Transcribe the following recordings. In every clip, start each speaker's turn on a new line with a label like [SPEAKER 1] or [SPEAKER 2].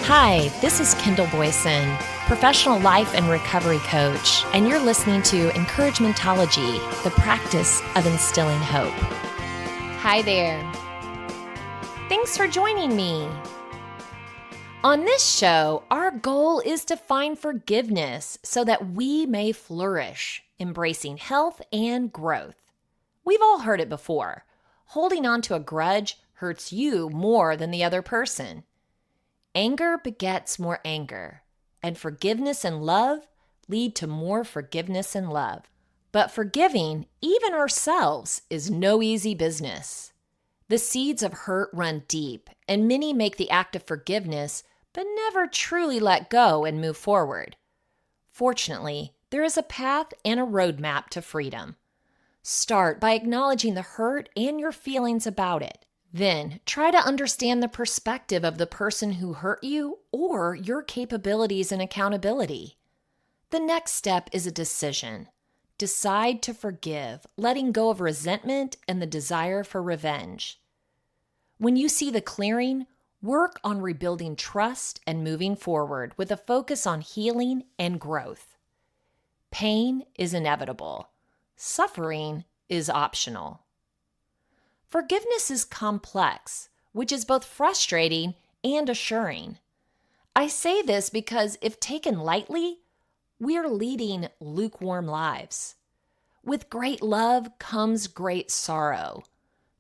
[SPEAKER 1] Hi, this is Kendall Boyson, professional life and recovery coach, and you're listening to Encouragementology, the practice of instilling hope. Hi there. Thanks for joining me. On this show, our goal is to find forgiveness so that we may flourish, embracing health and growth. We've all heard it before. Holding on to a grudge hurts you more than the other person. Anger begets more anger, and forgiveness and love lead to more forgiveness and love. But forgiving, even ourselves, is no easy business. The seeds of hurt run deep, and many make the act of forgiveness, but never truly let go and move forward. Fortunately, there is a path and a roadmap to freedom. Start by acknowledging the hurt and your feelings about it. Then, try to understand the perspective of the person who hurt you or your capabilities and accountability. The next step is a decision. Decide to forgive, letting go of resentment and the desire for revenge. When you see the clearing, work on rebuilding trust and moving forward with a focus on healing and growth. Pain is inevitable. Suffering is optional. Forgiveness is complex, which is both frustrating and assuring. I say this because if taken lightly, we're leading lukewarm lives. With great love comes great sorrow.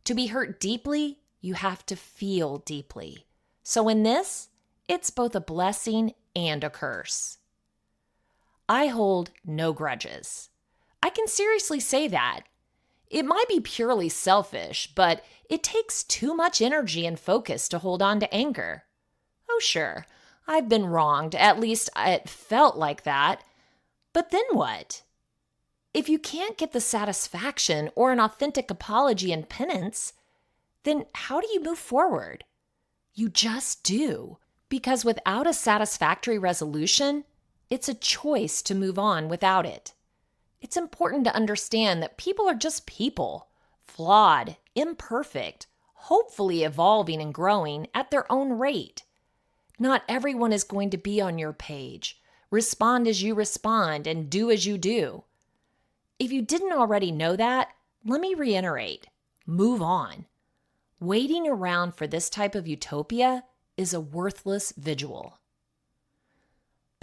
[SPEAKER 1] To be hurt deeply, you have to feel deeply. So in this, it's both a blessing and a curse. I hold no grudges. I can seriously say that. It might be purely selfish, but it takes too much energy and focus to hold on to anger. Oh, sure, I've been wronged, at least it felt like that. But then what? If you can't get the satisfaction or an authentic apology and penance, then how do you move forward? You just do, because without a satisfactory resolution, it's a choice to move on without it. It's important to understand that people are just people, flawed, imperfect, hopefully evolving and growing at their own rate. Not everyone is going to be on your page. Respond as you respond and do as you do. If you didn't already know that, let me reiterate. Move on. Waiting around for this type of utopia is a worthless vigil.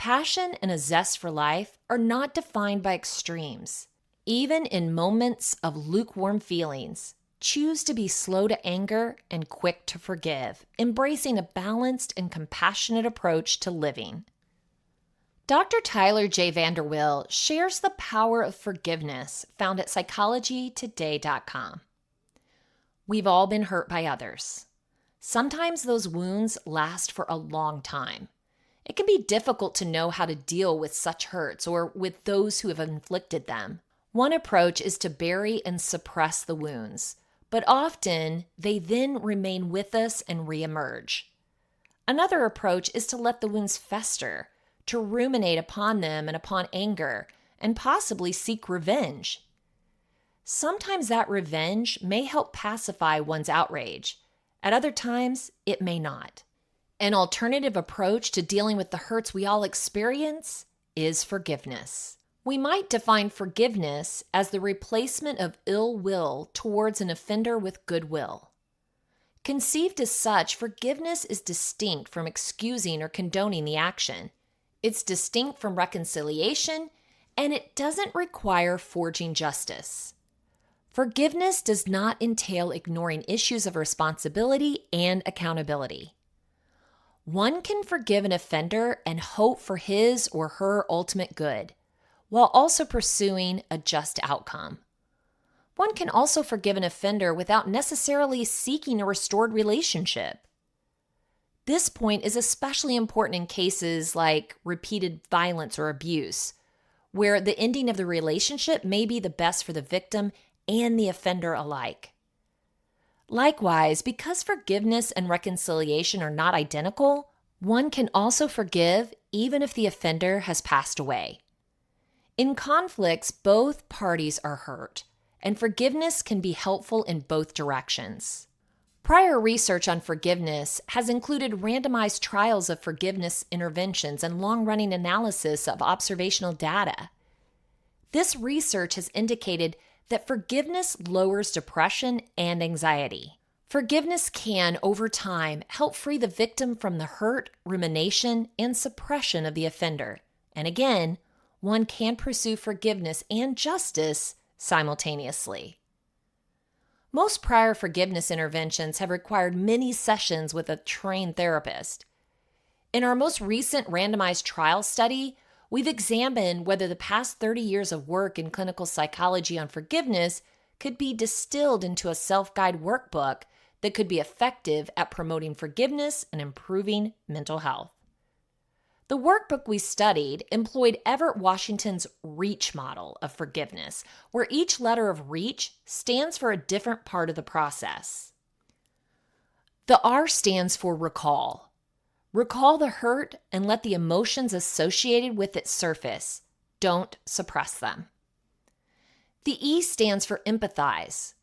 [SPEAKER 1] Passion and a zest for life are not defined by extremes. Even in moments of lukewarm feelings, choose to be slow to anger and quick to forgive, embracing a balanced and compassionate approach to living. Dr. Tyler J. Vanderwill shares the power of forgiveness found at psychologytoday.com. We've all been hurt by others. Sometimes those wounds last for a long time. It can be difficult to know how to deal with such hurts or with those who have inflicted them. One approach is to bury and suppress the wounds, but often they then remain with us and reemerge. Another approach is to let the wounds fester, to ruminate upon them and upon anger, and possibly seek revenge. Sometimes that revenge may help pacify one's outrage. At other times, it may not. An alternative approach to dealing with the hurts we all experience is forgiveness. We might define forgiveness as the replacement of ill will towards an offender with goodwill. Conceived as such, forgiveness is distinct from excusing or condoning the action. It's distinct from reconciliation, and it doesn't require forging justice. Forgiveness does not entail ignoring issues of responsibility and accountability. One can forgive an offender and hope for his or her ultimate good, while also pursuing a just outcome. One can also forgive an offender without necessarily seeking a restored relationship. This point is especially important in cases like repeated violence or abuse, where the ending of the relationship may be the best for the victim and the offender alike. Likewise, because forgiveness and reconciliation are not identical, one can also forgive even if the offender has passed away. In conflicts, both parties are hurt, and forgiveness can be helpful in both directions. Prior research on forgiveness has included randomized trials of forgiveness interventions and long-running analysis of observational data. This research has indicated that forgiveness lowers depression and anxiety. Forgiveness can, over time, help free the victim from the hurt, rumination, and suppression of the offender. And again, one can pursue forgiveness and justice simultaneously. Most prior forgiveness interventions have required many sessions with a trained therapist. In our most recent randomized trial study, we've examined whether the past 30 years of work in clinical psychology on forgiveness could be distilled into a self-guide workbook that could be effective at promoting forgiveness and improving mental health. The workbook we studied employed Everett Washington's REACH model of forgiveness, where each letter of REACH stands for a different part of the process. The R stands for recall. Recall the hurt and let the emotions associated with it surface. Don't suppress them. The E stands for empathize.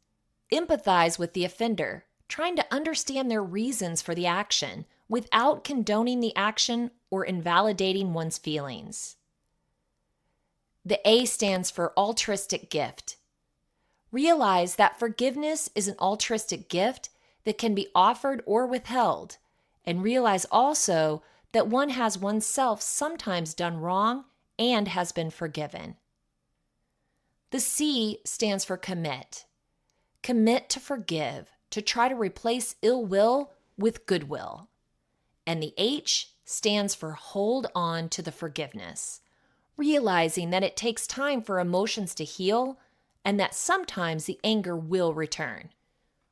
[SPEAKER 1] Empathize with the offender, trying to understand their reasons for the action without condoning the action or invalidating one's feelings. The A stands for altruistic gift. Realize that forgiveness is an altruistic gift that can be offered or withheld, and realize also that one has oneself sometimes done wrong and has been forgiven. The C stands for commit. Commit to forgive, to try to replace ill will with goodwill. And the H stands for hold on to the forgiveness, realizing that it takes time for emotions to heal and that sometimes the anger will return.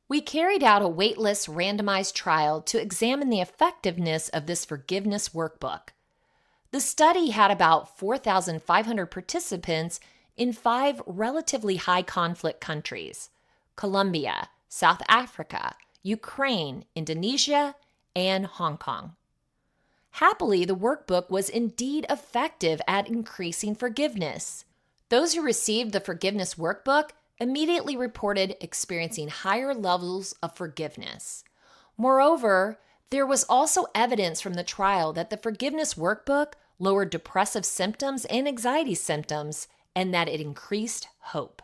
[SPEAKER 1] We carried out a waitlist randomized trial to examine the effectiveness of this forgiveness workbook. The study had about 4,500 participants in 5 relatively high conflict countries: Colombia, South Africa, Ukraine, Indonesia, and Hong Kong. Happily, the workbook was indeed effective at increasing forgiveness. Those who received the forgiveness workbook immediately reported experiencing higher levels of forgiveness. Moreover, there was also evidence from the trial that the forgiveness workbook lowered depressive symptoms and anxiety symptoms, and that it increased hope.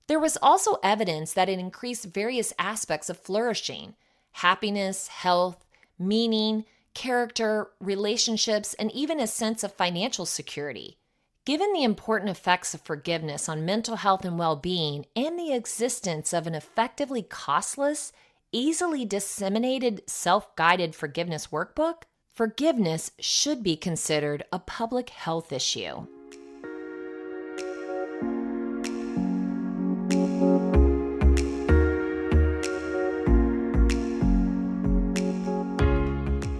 [SPEAKER 1] There was also evidence that it increased various aspects of flourishing: happiness, health, meaning, character, relationships, and even a sense of financial security. Given the important effects of forgiveness on mental health and well-being and the existence of an effectively costless, easily disseminated, self-guided forgiveness workbook, forgiveness should be considered a public health issue.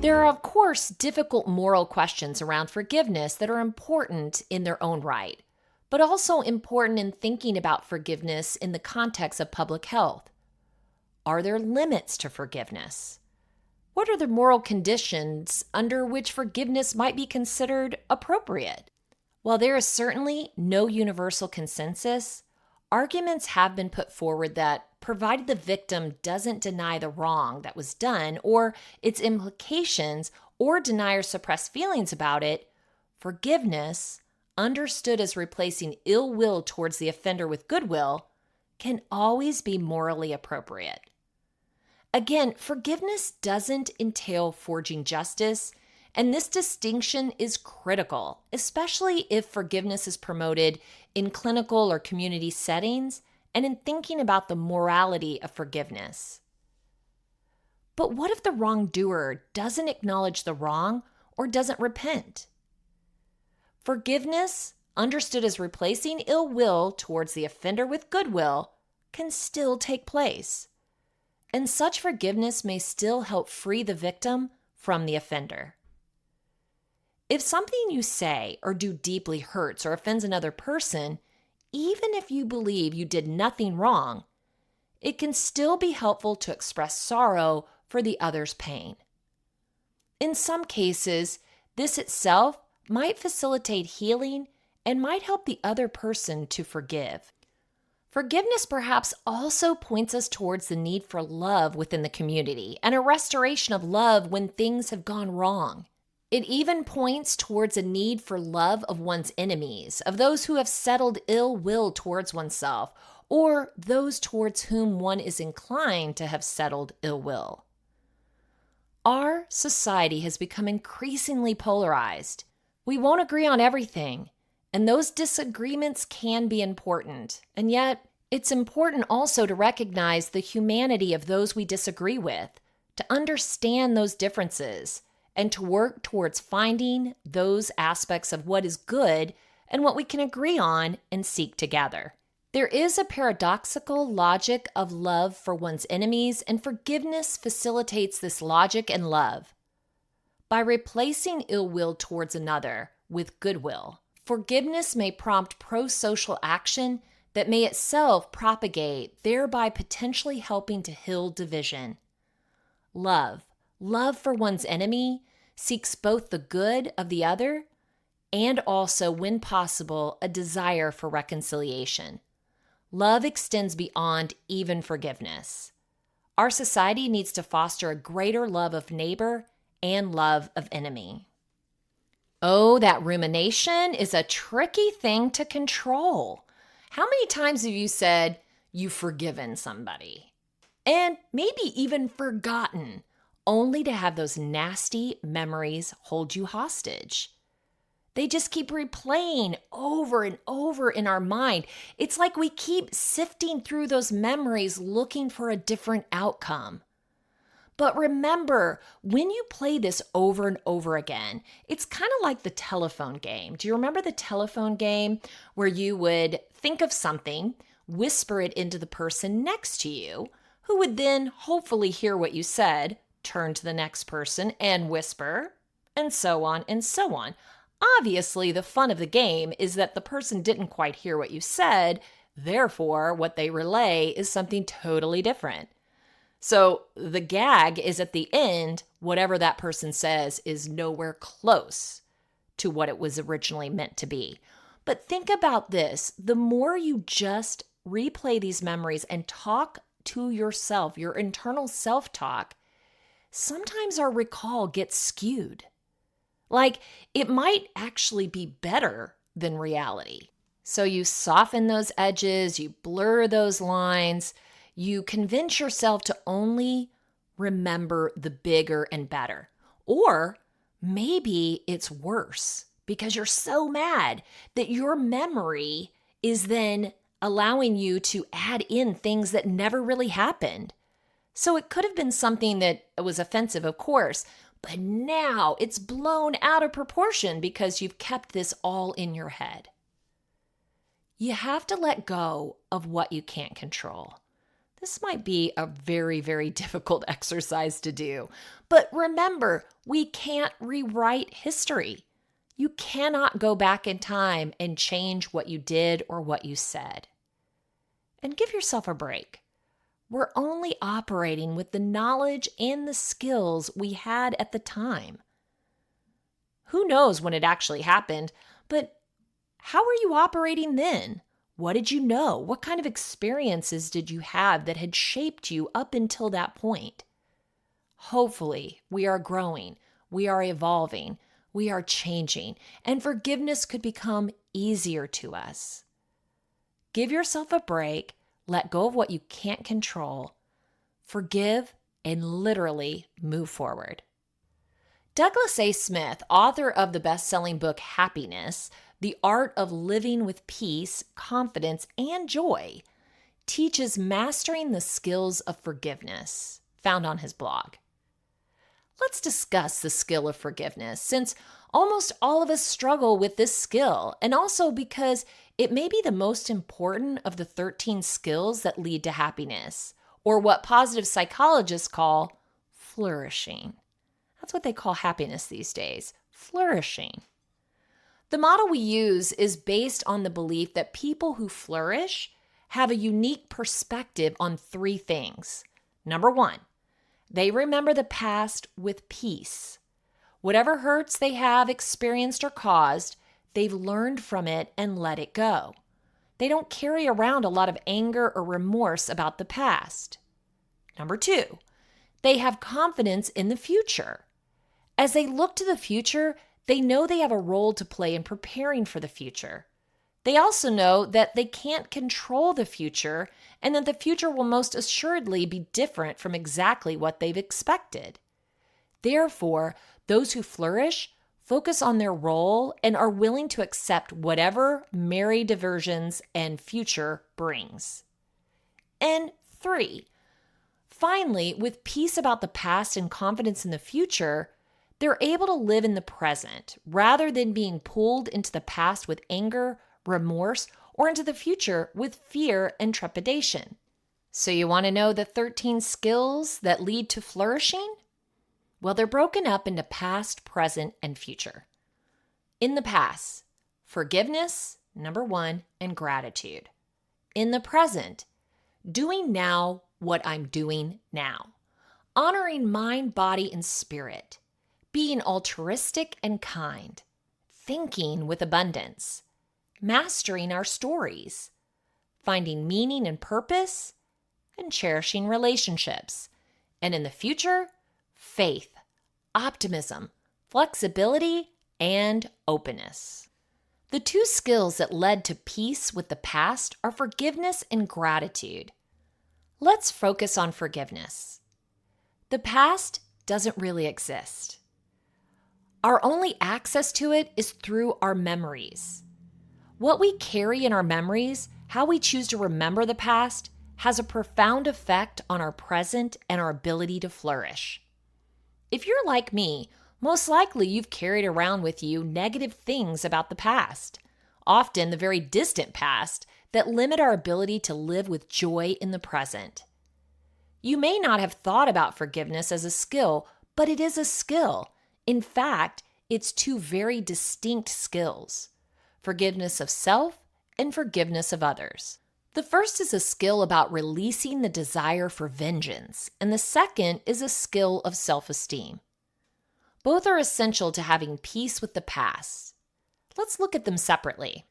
[SPEAKER 1] There are, of course, difficult moral questions around forgiveness that are important in their own right, but also important in thinking about forgiveness in the context of public health. Are there limits to forgiveness? What are the moral conditions under which forgiveness might be considered appropriate? While there is certainly no universal consensus, arguments have been put forward that, provided the victim doesn't deny the wrong that was done or its implications or deny or suppress feelings about it, forgiveness, understood as replacing ill will towards the offender with goodwill, can always be morally appropriate. Again, forgiveness doesn't entail forging justice, and this distinction is critical, especially if forgiveness is promoted in clinical or community settings and in thinking about the morality of forgiveness. But what if the wrongdoer doesn't acknowledge the wrong or doesn't repent? Forgiveness, understood as replacing ill will towards the offender with goodwill, can still take place. And such forgiveness may still help free the victim from the offender. If something you say or do deeply hurts or offends another person, even if you believe you did nothing wrong, it can still be helpful to express sorrow for the other's pain. In some cases, this itself might facilitate healing and might help the other person to forgive. Forgiveness perhaps also points us towards the need for love within the community and a restoration of love when things have gone wrong. It even points towards a need for love of one's enemies, of those who have settled ill will towards oneself, or those towards whom one is inclined to have settled ill will. Our society has become increasingly polarized. We won't agree on everything, and those disagreements can be important. And yet, it's important also to recognize the humanity of those we disagree with, to understand those differences, and to work towards finding those aspects of what is good and what we can agree on and seek together. There is a paradoxical logic of love for one's enemies, and forgiveness facilitates this logic and love. By replacing ill will towards another with goodwill, forgiveness may prompt pro-social action that may itself propagate, thereby potentially helping to heal division. Love for one's enemy seeks both the good of the other and also, when possible, a desire for reconciliation. Love extends beyond even forgiveness. Our society needs to foster a greater love of neighbor and love of enemy. Oh, that rumination is a tricky thing to control. How many times have you said you've forgiven somebody? And maybe even forgotten, only to have those nasty memories hold you hostage. They just keep replaying over and over in our mind. It's like we keep sifting through those memories looking for a different outcome. But remember, when you play this over and over again, it's kind of like the telephone game. Do you remember the telephone game where you would think of something, whisper it into the person next to you, who would then hopefully hear what you said, turn to the next person and whisper, and so on and so on. Obviously, the fun of the game is that the person didn't quite hear what you said, therefore, what they relay is something totally different. So the gag is at the end, whatever that person says is nowhere close to what it was originally meant to be. But think about this. The more you just replay these memories and talk to yourself, your internal self-talk, sometimes our recall gets skewed. Like, it might actually be better than reality. So you soften those edges, you blur those lines, you convince yourself to only remember the bigger and better. Or maybe it's worse because you're so mad that your memory is then allowing you to add in things that never really happened. So it could have been something that was offensive, of course, but now it's blown out of proportion because you've kept this all in your head. You have to let go of what you can't control. This might be a very, very difficult exercise to do. But remember, we can't rewrite history. You cannot go back in time and change what you did or what you said. And give yourself a break. We're only operating with the knowledge and the skills we had at the time. Who knows when it actually happened, but how were you operating then? What did you know? What kind of experiences did you have that had shaped you up until that point? Hopefully, we are growing, we are evolving, we are changing, and forgiveness could become easier to us. Give yourself a break. Let go of what you can't control, forgive, and literally move forward. Douglas A. Smith, author of the best-selling book Happiness, The Art of Living with Peace, Confidence, and Joy, teaches mastering the skills of forgiveness, found on his blog. Let's discuss the skill of forgiveness, since almost all of us struggle with this skill, and also because it may be the most important of the 13 skills that lead to happiness, or what positive psychologists call flourishing. That's what they call happiness these days, flourishing. The model we use is based on the belief that people who flourish have a unique perspective on 3 things. Number 1, they remember the past with peace. Whatever hurts they have experienced or caused, they've learned from it and let it go. They don't carry around a lot of anger or remorse about the past. Number 2, they have confidence in the future. As they look to the future, they know they have a role to play in preparing for the future. They also know that they can't control the future and that the future will most assuredly be different from exactly what they've expected. Therefore, those who flourish focus on their role and are willing to accept whatever merry diversions and future brings. And 3, finally, with peace about the past and confidence in the future, they're able to live in the present rather than being pulled into the past with anger, remorse, or into the future with fear and trepidation. So you want to know the 13 skills that lead to flourishing? Well, they're broken up into past, present, and future. In the past, forgiveness, number 1, and gratitude. In the present, doing now what I'm doing now. Honoring mind, body, and spirit. Being altruistic and kind. Thinking with abundance. Mastering our stories. Finding meaning and purpose. And cherishing relationships. And in the future, faith, optimism, flexibility, and openness. The 2 skills that led to peace with the past are forgiveness and gratitude. Let's focus on forgiveness. The past doesn't really exist. Our only access to it is through our memories. What we carry in our memories, how we choose to remember the past, has a profound effect on our present and our ability to flourish. If you're like me, most likely you've carried around with you negative things about the past, often the very distant past, that limit our ability to live with joy in the present. You may not have thought about forgiveness as a skill, but it is a skill. In fact, it's 2 very distinct skills: forgiveness of self and forgiveness of others. The first is a skill about releasing the desire for vengeance, and the second is a skill of self-esteem. Both are essential to having peace with the past. Let's look at them separately.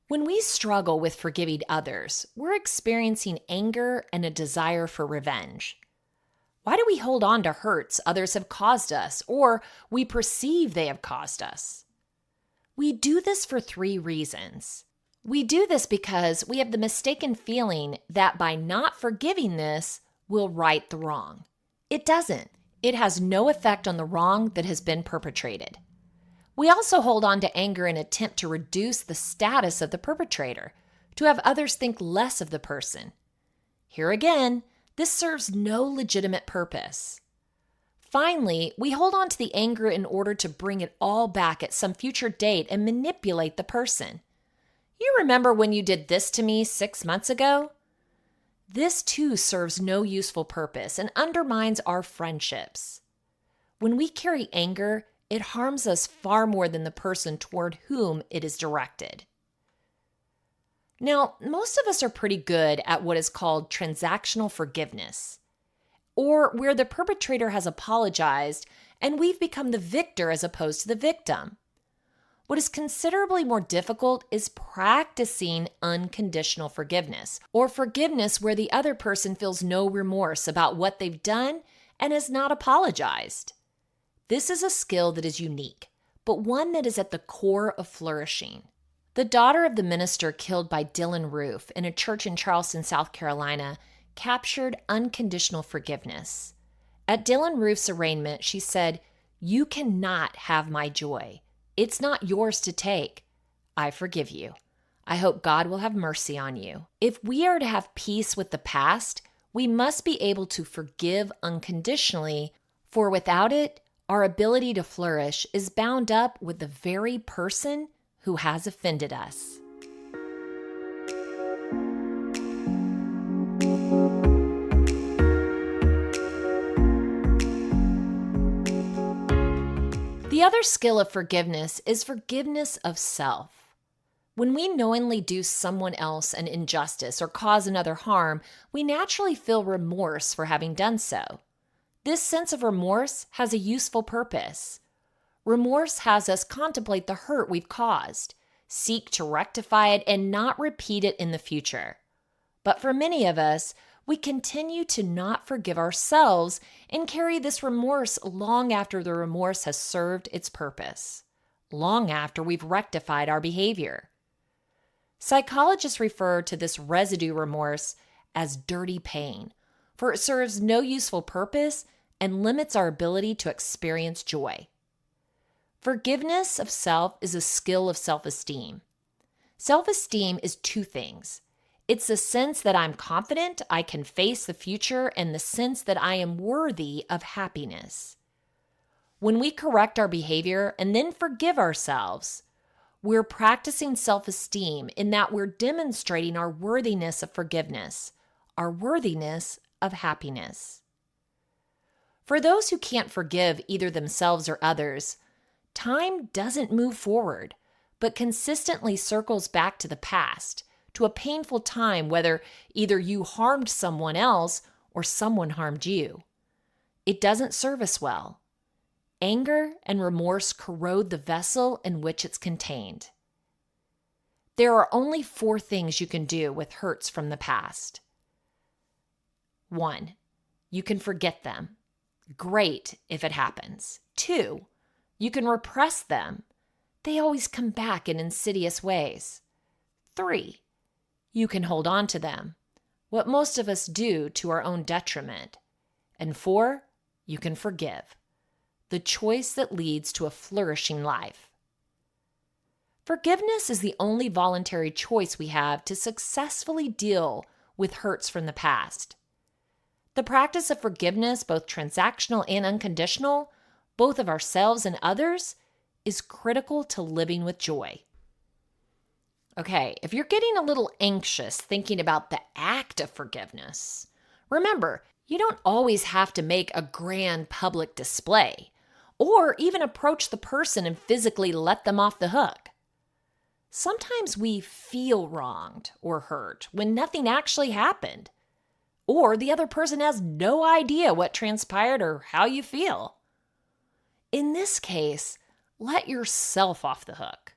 [SPEAKER 1] When we struggle with forgiving others, we're experiencing anger and a desire for revenge. Why do we hold on to hurts others have caused us, or we perceive they have caused us? We do this for 3 reasons. We do this because we have the mistaken feeling that by not forgiving this, we'll right the wrong. It doesn't. It has no effect on the wrong that has been perpetrated. We also hold on to anger in an attempt to reduce the status of the perpetrator, to have others think less of the person. Here again, this serves no legitimate purpose. Finally, we hold on to the anger in order to bring it all back at some future date and manipulate the person. You remember when you did this to me 6 months ago? This too serves no useful purpose and undermines our friendships. When we carry anger, it harms us far more than the person toward whom it is directed. Now, most of us are pretty good at what is called transactional forgiveness, or where the perpetrator has apologized and we've become the victor as opposed to the victim. What is considerably more difficult is practicing unconditional forgiveness, or forgiveness where the other person feels no remorse about what they've done and has not apologized. This is a skill that is unique, but one that is at the core of flourishing. The daughter of the minister killed by Dylan Roof in a church in Charleston, South Carolina, captured unconditional forgiveness. At Dylan Roof's arraignment, she said, "You cannot have my joy. It's not yours to take. I forgive you. I hope God will have mercy on you." If we are to have peace with the past, we must be able to forgive unconditionally, for without it, our ability to flourish is bound up with the very person who has offended us. The other skill of forgiveness is forgiveness of self. When we knowingly do someone else an injustice or cause another harm, we naturally feel remorse for having done so. This sense of remorse has a useful purpose. Remorse has us contemplate the hurt we've caused, seek to rectify it, and not repeat it in the future. But for many of us, we continue to not forgive ourselves and carry this remorse long after the remorse has served its purpose, long after we've rectified our behavior. Psychologists refer to this residue remorse as dirty pain, for it serves no useful purpose and limits our ability to experience joy. Forgiveness of self is a skill of self-esteem. Self-esteem is two things. It's the sense that I'm confident I can face the future and the sense that I am worthy of happiness. When we correct our behavior and then forgive ourselves, we're practicing self-esteem in that we're demonstrating our worthiness of forgiveness, our worthiness of happiness. For those who can't forgive either themselves or others, time doesn't move forward, but consistently circles back to the past, to a painful time whether either you harmed someone else or someone harmed you. It doesn't serve us well. Anger and remorse corrode the vessel in which it's contained. There are only 4 things you can do with hurts from the past. 1, you can forget them. Great if it happens. 2, you can repress them. They always come back in insidious ways. 3, you can hold on to them, what most of us do to our own detriment. And 4, you can forgive, the choice that leads to a flourishing life. Forgiveness is the only voluntary choice we have to successfully deal with hurts from the past. The practice of forgiveness, both transactional and unconditional, both of ourselves and others, is critical to living with joy. Okay, if you're getting a little anxious thinking about the act of forgiveness, remember, you don't always have to make a grand public display or even approach the person and physically let them off the hook. Sometimes we feel wronged or hurt when nothing actually happened, or the other person has no idea what transpired or how you feel. In this case, let yourself off the hook.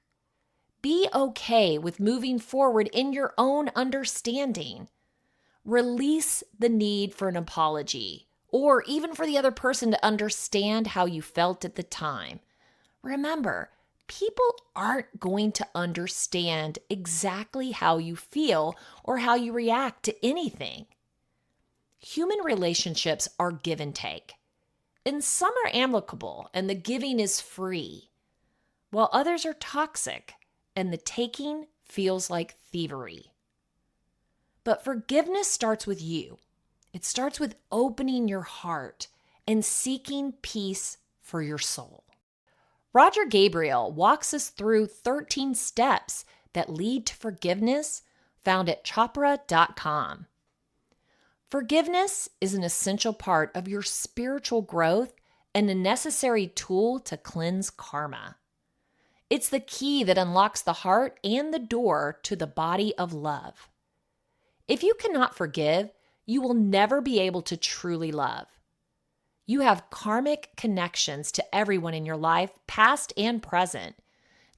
[SPEAKER 1] Be okay with moving forward in your own understanding. Release the need for an apology, or even for the other person to understand how you felt at the time. Remember, people aren't going to understand exactly how you feel or how you react to anything. Human relationships are give and take, and some are amicable and the giving is free, while others are toxic and the taking feels like thievery. But forgiveness starts with you. It starts with opening your heart and seeking peace for your soul. Roger Gabriel walks us through 13 steps that lead to forgiveness, found at chopra.com. Forgiveness is an essential part of your spiritual growth and a necessary tool to cleanse karma. It's the key that unlocks the heart and the door to the body of love. If you cannot forgive, you will never be able to truly love. You have karmic connections to everyone in your life, past and present.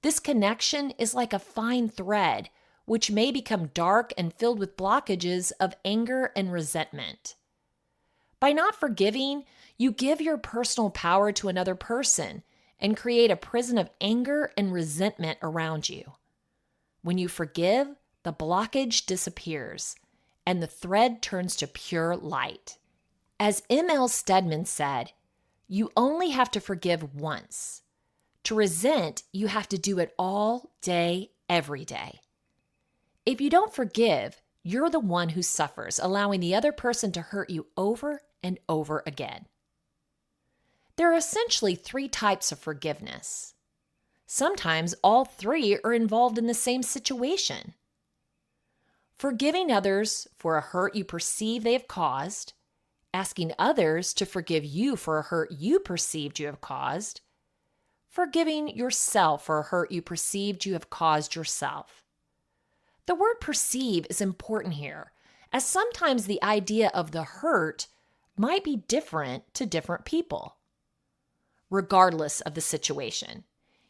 [SPEAKER 1] This connection is like a fine thread, which may become dark and filled with blockages of anger and resentment. By not forgiving, you give your personal power to another person and create a prison of anger and resentment around you. When you forgive, the blockage disappears and the thread turns to pure light. As M.L. Stedman said, you only have to forgive once. To resent, you have to do it all day, every day. If you don't forgive, you're the one who suffers, allowing the other person to hurt you over and over again. There are essentially 3 types of forgiveness. Sometimes all 3 are involved in the same situation. Forgiving others for a hurt you perceive they have caused, asking others to forgive you for a hurt you perceived you have caused, forgiving yourself for a hurt you perceived you have caused yourself. The word perceive is important here, as sometimes the idea of the hurt might be different to different people. Regardless of the situation,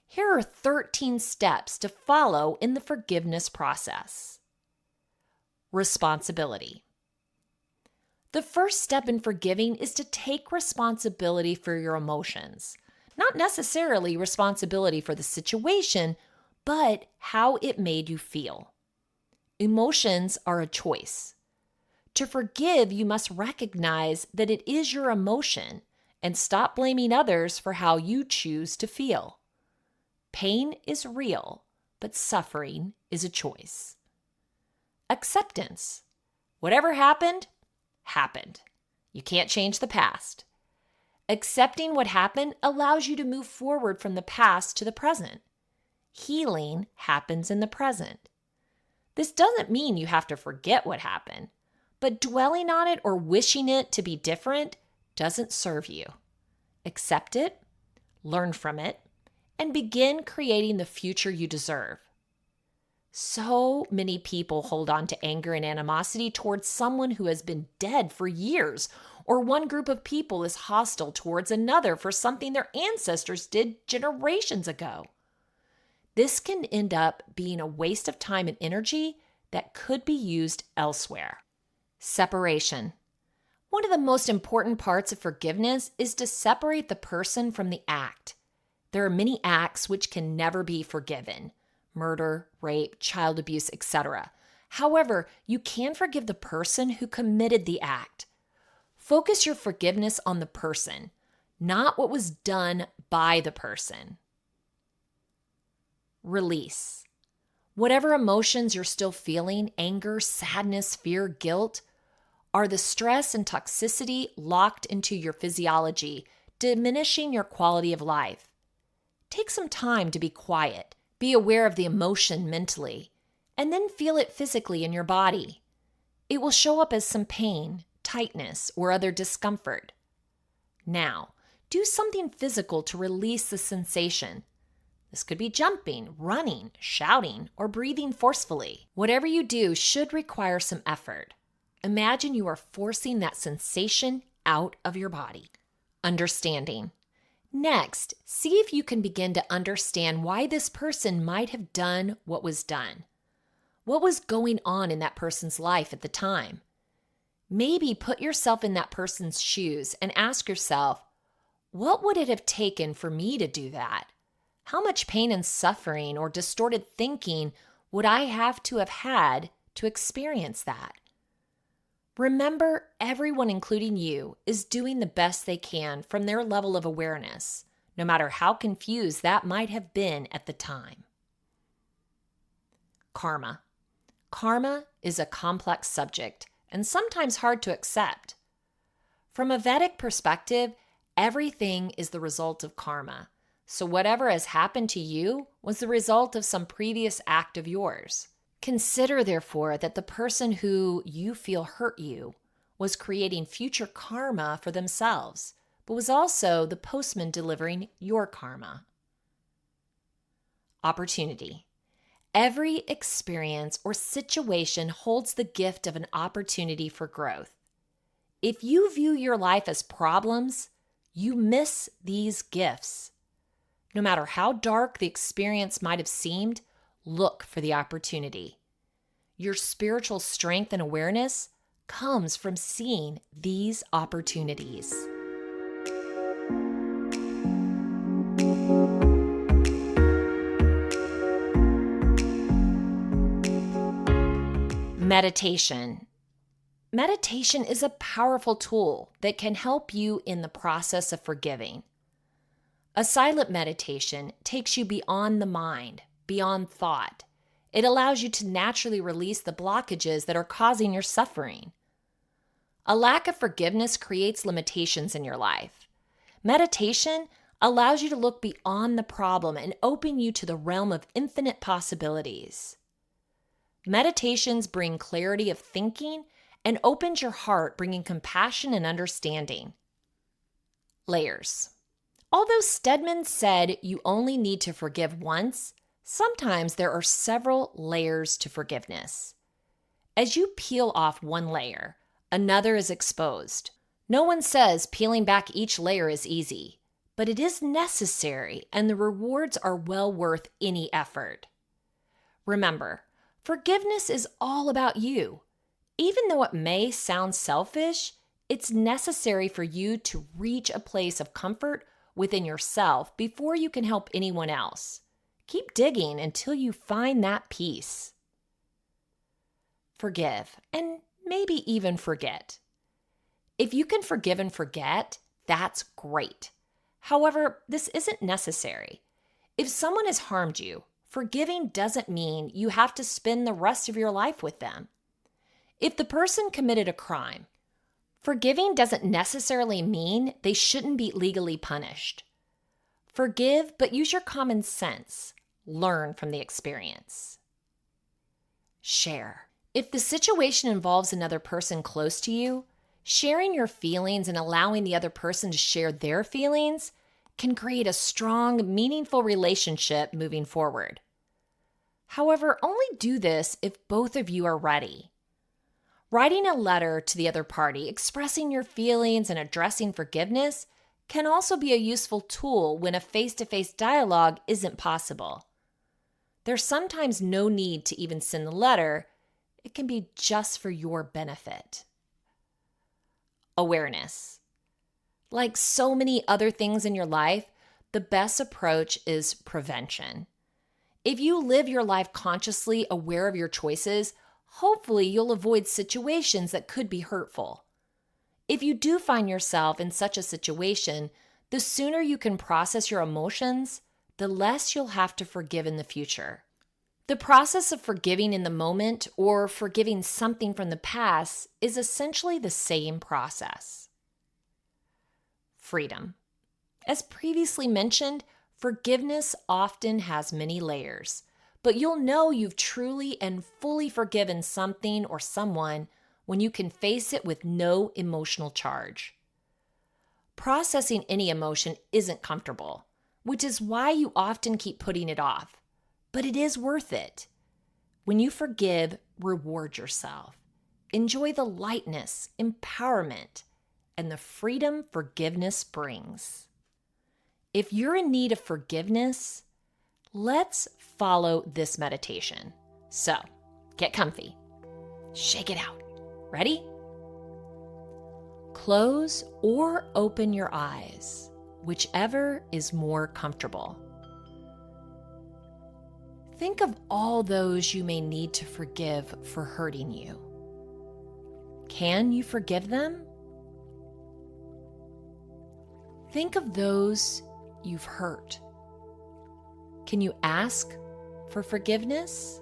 [SPEAKER 1] Here are 13 steps to follow in the forgiveness process. Responsibility. The first step in forgiving is to take responsibility for your emotions. Not necessarily responsibility for the situation, but how it made you feel. Emotions are a choice. To forgive, you must recognize that it is your emotion and stop blaming others for how you choose to feel. Pain is real, but suffering is a choice. Acceptance. Whatever happened, happened. You can't change the past. Accepting what happened allows you to move forward from the past to the present. Healing happens in the present. This doesn't mean you have to forget what happened, but dwelling on it or wishing it to be different doesn't serve you. Accept it, learn from it, and begin creating the future you deserve. So many people hold on to anger and animosity towards someone who has been dead for years, or one group of people is hostile towards another for something their ancestors did generations ago. This can end up being a waste of time and energy that could be used elsewhere. Separation. One of the most important parts of forgiveness is to separate the person from the act. There are many acts which can never be forgiven. Murder, rape, child abuse, etc. However, you can forgive the person who committed the act. Focus your forgiveness on the person, not what was done by the person. Release. Whatever emotions you're still feeling, anger, sadness, fear, guilt, are the stress and toxicity locked into your physiology, diminishing your quality of life. Take some time to be quiet. Be aware of the emotion mentally, and then feel it physically in your body. It will show up as some pain, tightness, or other discomfort. Now, do something physical to release the sensation. This could be jumping, running, shouting, or breathing forcefully. Whatever you do should require some effort. Imagine you are forcing that sensation out of your body. Understanding. Next, see if you can begin to understand why this person might have done what was done. What was going on in that person's life at the time? Maybe put yourself in that person's shoes and ask yourself, what would it have taken for me to do that? How much pain and suffering or distorted thinking would I have to have had to experience that? Remember, everyone, including you, is doing the best they can from their level of awareness, no matter how confused that might have been at the time. Karma. Karma is a complex subject and sometimes hard to accept. From a Vedic perspective, everything is the result of karma. So whatever has happened to you was the result of some previous act of yours. Consider, therefore, that the person who you feel hurt you was creating future karma for themselves, but was also the postman delivering your karma. Opportunity. Every experience or situation holds the gift of an opportunity for growth. If you view your life as problems, you miss these gifts. No matter how dark the experience might have seemed, look for the opportunity. Your spiritual strength and awareness comes from seeing these opportunities. Meditation. Meditation is a powerful tool that can help you in the process of forgiving. A silent meditation takes you beyond the mind, beyond thought. It allows you to naturally release the blockages that are causing your suffering. A lack of forgiveness creates limitations in your life. Meditation allows you to look beyond the problem and open you to the realm of infinite possibilities. Meditations bring clarity of thinking and opens your heart, bringing compassion and understanding. Layers. Although Stedman said you only need to forgive once, sometimes there are several layers to forgiveness. As you peel off one layer, another is exposed. No one says peeling back each layer is easy, but it is necessary and the rewards are well worth any effort. Remember, forgiveness is all about you. Even though it may sound selfish, it's necessary for you to reach a place of comfort within yourself before you can help anyone else. Keep digging until you find that peace. Forgive, and maybe even forget. If you can forgive and forget, that's great. However, this isn't necessary. If someone has harmed you, forgiving doesn't mean you have to spend the rest of your life with them. If the person committed a crime, forgiving doesn't necessarily mean they shouldn't be legally punished. Forgive, but use your common sense. Learn from the experience. Share. If the situation involves another person close to you, sharing your feelings and allowing the other person to share their feelings can create a strong, meaningful relationship moving forward. However, only do this if both of you are ready. Writing a letter to the other party, expressing your feelings and addressing forgiveness can also be a useful tool when a face-to-face dialogue isn't possible. There's sometimes no need to even send the letter. It can be just for your benefit. Awareness. Like so many other things in your life, the best approach is prevention. If you live your life consciously aware of your choices, hopefully you'll avoid situations that could be hurtful. If you do find yourself in such a situation, the sooner you can process your emotions, the less you'll have to forgive in the future. The process of forgiving in the moment or forgiving something from the past is essentially the same process. Freedom. As previously mentioned, forgiveness often has many layers, but you'll know you've truly and fully forgiven something or someone when you can face it with no emotional charge. Processing any emotion isn't comfortable, which is why you often keep putting it off. But it is worth it. When you forgive, reward yourself. Enjoy the lightness, empowerment, and the freedom forgiveness brings. If you're in need of forgiveness, let's follow this meditation. So, get comfy. Shake it out. Ready? Close or open your eyes, whichever is more comfortable. Think of all those you may need to forgive for hurting you. Can you forgive them? Think of those you've hurt. Can you ask for forgiveness?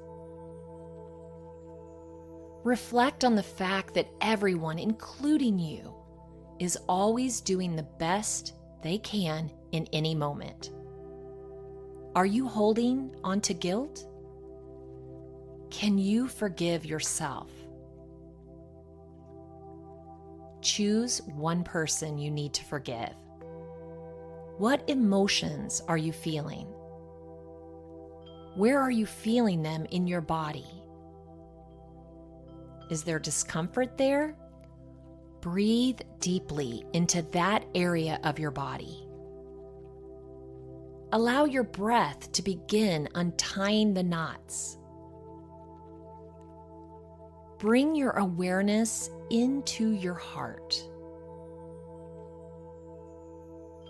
[SPEAKER 1] Reflect on the fact that everyone, including you, is always doing the best they can in any moment. Are you holding onto guilt? Can you forgive yourself? Choose one person you need to forgive. What emotions are you feeling? Where are you feeling them in your body? Is there discomfort there? Breathe deeply into that area of your body. Allow your breath to begin untying the knots. Bring your awareness into your heart.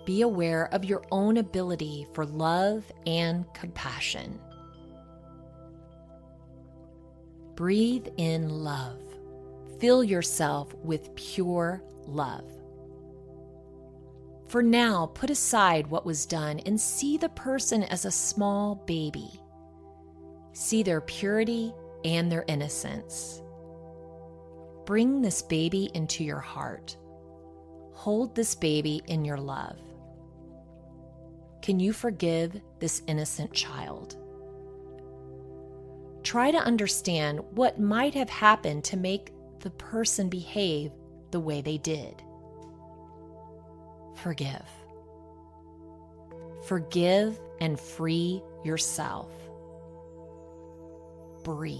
[SPEAKER 1] Be aware of your own ability for love and compassion. Breathe in love. Fill yourself with pure love. For now, put aside what was done and see the person as a small baby. See their purity and their innocence. Bring this baby into your heart. Hold this baby in your love. Can you forgive this innocent child? Try to understand what might have happened to make the person behave the way they did. Forgive. Forgive and free yourself. Breathe.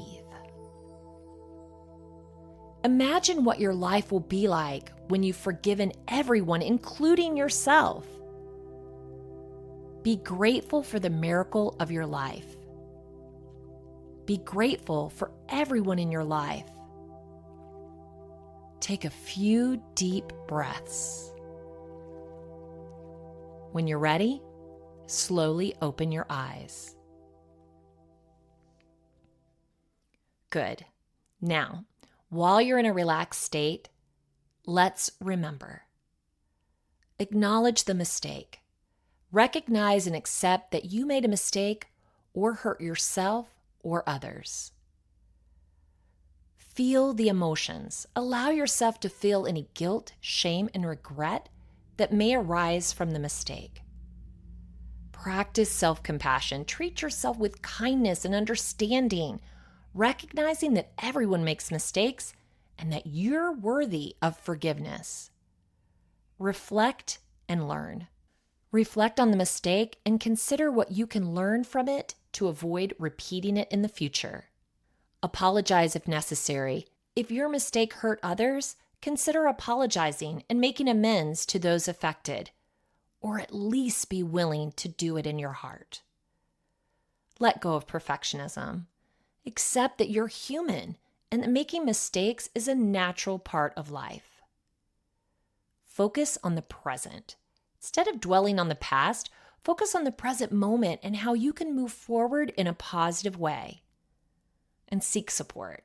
[SPEAKER 1] Imagine what your life will be like when you've forgiven everyone, including yourself. Be grateful for the miracle of your life. Be grateful for everyone in your life. Take a few deep breaths. When you're ready, slowly open your eyes. Good. Now, while you're in a relaxed state, let's remember. Acknowledge the mistake. Recognize and accept that you made a mistake or hurt yourself or others. Feel the emotions. Allow yourself to feel any guilt, shame, and regret that may arise from the mistake. Practice self-compassion. Treat yourself with kindness and understanding, recognizing that everyone makes mistakes and that you're worthy of forgiveness. Reflect and learn. Reflect on the mistake and consider what you can learn from it to avoid repeating it in the future. Apologize if necessary. If your mistake hurt others, consider apologizing and making amends to those affected, or at least be willing to do it in your heart. Let go of perfectionism. Accept that you're human and that making mistakes is a natural part of life. Focus on the present. Instead of dwelling on the past, focus on the present moment and how you can move forward in a positive way. And seek support.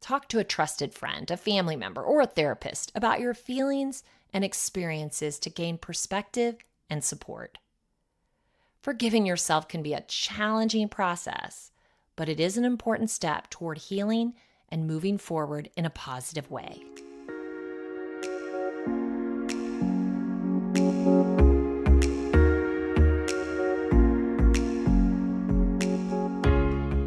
[SPEAKER 1] Talk to a trusted friend, a family member, or a therapist about your feelings and experiences to gain perspective and support. Forgiving yourself can be a challenging process, but it is an important step toward healing and moving forward in a positive way.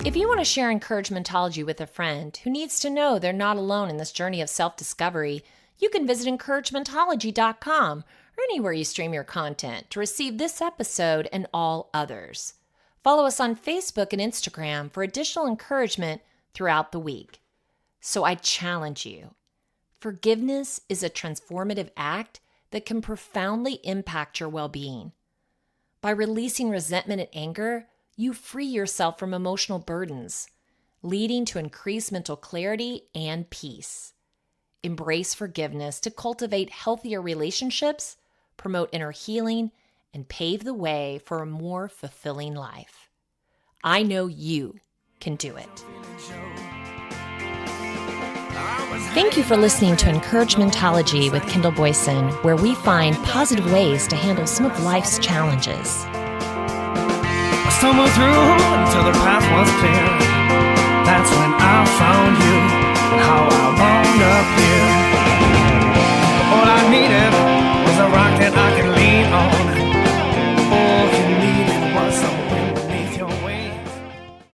[SPEAKER 1] If you want to share encouragementology with a friend who needs to know they're not alone in this journey of self-discovery, you can visit encouragementology.com or anywhere you stream your content to receive this episode and all others. Follow us on Facebook and Instagram for additional encouragement throughout the week. So I challenge you. Forgiveness is a transformative act that can profoundly impact your well-being. By releasing resentment and anger, you free yourself from emotional burdens, leading to increased mental clarity and peace. Embrace forgiveness to cultivate healthier relationships, promote inner healing, and pave the way for a more fulfilling life. I know you can do it. Thank you for listening to Encouragementology with Kendall Boyson, where we find positive ways to handle some of life's challenges.
[SPEAKER 2] I stumbled through until the path was clear. That's when I found you, how I wound up here.